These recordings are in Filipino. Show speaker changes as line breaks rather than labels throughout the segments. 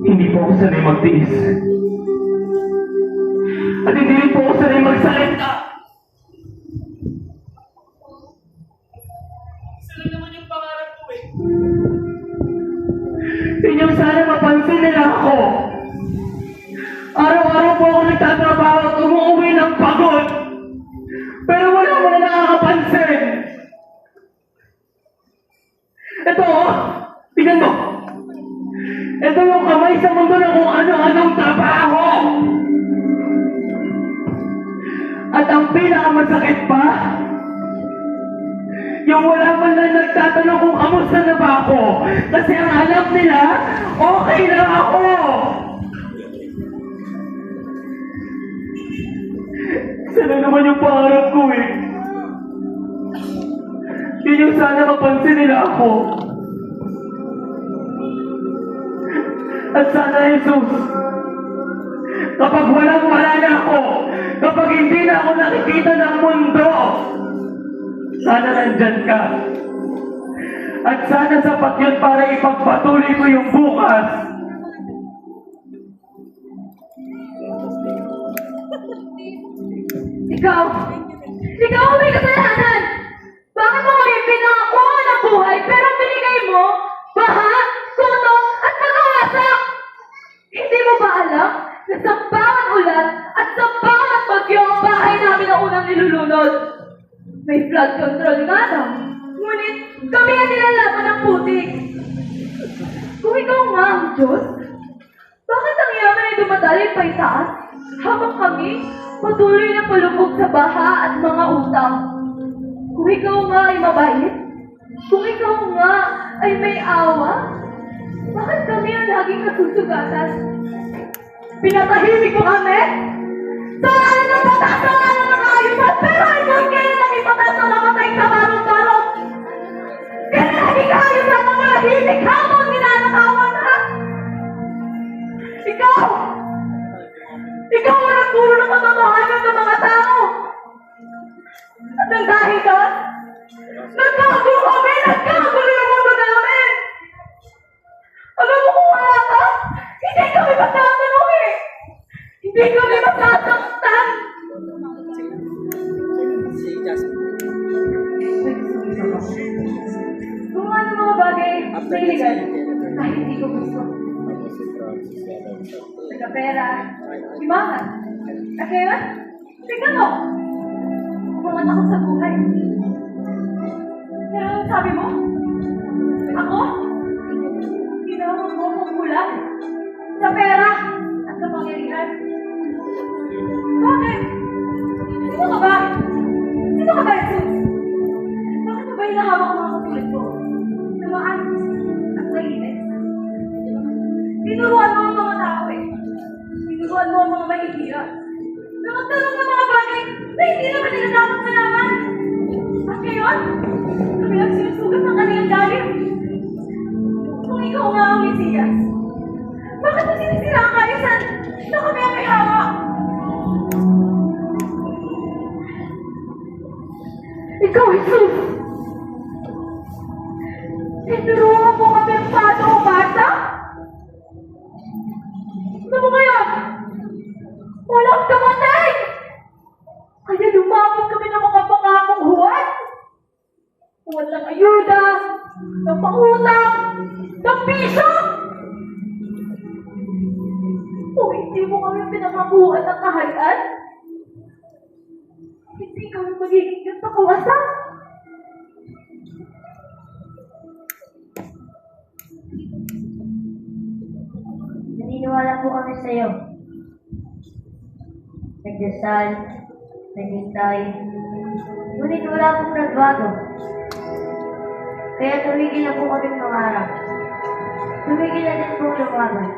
Hindi po ako sanay magtiis. At hindi rin po ako sanay magsalita. Isa lang naman yung pangarap ko eh. Inyong sana mapansin nila ako. Araw-araw po ako nagtatrabaho at umuwi ng pagod. Pero wala mo na nakakapansin. Ito oh, tingnan mo. Ito yung kamay sa mundo na kung ano-anong trabaho. At ang pinakamasakit pa, yung wala man lang nagtatanong kung kamusta na ba ako. Kasi ang alam nila, okay na ako. Sana naman yung pangarap ko eh. Yun yung sana mapansin nila ako. At sana, Jesus, kapag walang-wala na ako, kapag hindi na ako nakikita ng mundo, sana nandyan ka. At sana sapat yun para ipagpatuloy ko yung bukas.
Ikaw may kasalanan! Bakit mo kami pinakakuha ng buhay pero binigay mo baha, kuto, at pagkawasak? Hindi mo ba alam na sambangan ulan at sambangan at bagyo ang bahay namin ang unang nilulunod? May flood control nga daw. Ngunit kami ang nilalaman ng putik. Kung ikaw nga ang Diyos, bakit ang yaman ay dumadaloy pa itaas habang kami patuloy na palubog sa baha at mga utang? Kung ikaw nga ay mabait, kung ikaw nga ay may awa, bakit kami ang laging nasusugatan? Pinatahimik mo kami? Sa ngalan ng batas, sa ngalan ng ayusan, pero ikaw kailan ang ipatas na namatay sa barong-barong? Kaya naging ayusan na malahimik habang ninanakawan na? Ikaw! Ikaw ang nagturo ng katotohanan ng mga tao! At nang dahil ka, nagkagulo kami! Nagkagulo yung mundo namin! Alam mo kung wala ka, hindi kami magtatanong eh! Hindi kami magtataktan! Kung ano mga bagay na illegal, ay hindi ko gusto. Nagkapera, imangan. At kaya, tingnan mo! Kumangat ako sa buhay. Pero anong sabi mo? Ako? Ginawang mo kong kulang sa pera at sa pangyarihan. Bakit? Sino ka ba? Sino ka ba, Jesus? Bakit mo ba hinahawak ang mga katulad ko? Na maayos at malinis? Tinuruan mo ang mga tao eh. Tinuruan mo ang mga mahihira. Nakagtanong ng mga bagay na hindi naman nila dapat malaman. At ngayon, kami ang sinusugat ng kanilang galing. Kung ikaw nga ang Mesiyas, bakit mo sinisira ang kaayusan na kami ang may hawak? Ikaw, Jesus! Tinuruan mo kami ang pato o bata? Ano mo ngayon? Walang kamatay! Kaya lumapot kami ng mga pangakong huwad. Walang ayuda, ng pangutang, ng piso. Kung hindi mo kami pinangabuhan ng kahayaan, hindi kami magiging ganito kawasak.
Naniniwala po kami sa iyo. Nagdasal, naghintay, ngunit wala pong nagbago. Kaya tumigil na po kami mangarap. Tumigil na din po lumaban.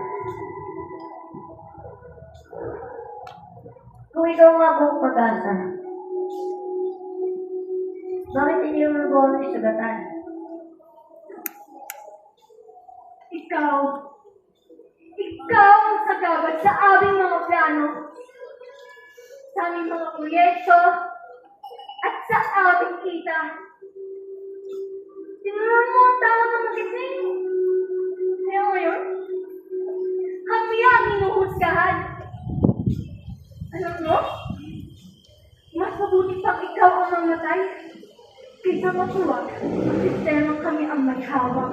Kung ikaw nga po ang pag-asa, bakit iniwan po ang isagatan.
Ikaw ang sagabal sa aming mga plano, sa aming mga proyekto, at sa aming kita. Tinuruan mo ang tao na magising. Kaya ngayon, kami ang hinuhusgahan. Alam mo, mas mabuti pang ikaw ang mamatay kaysa matuwag ang sistema kami ang may hawak.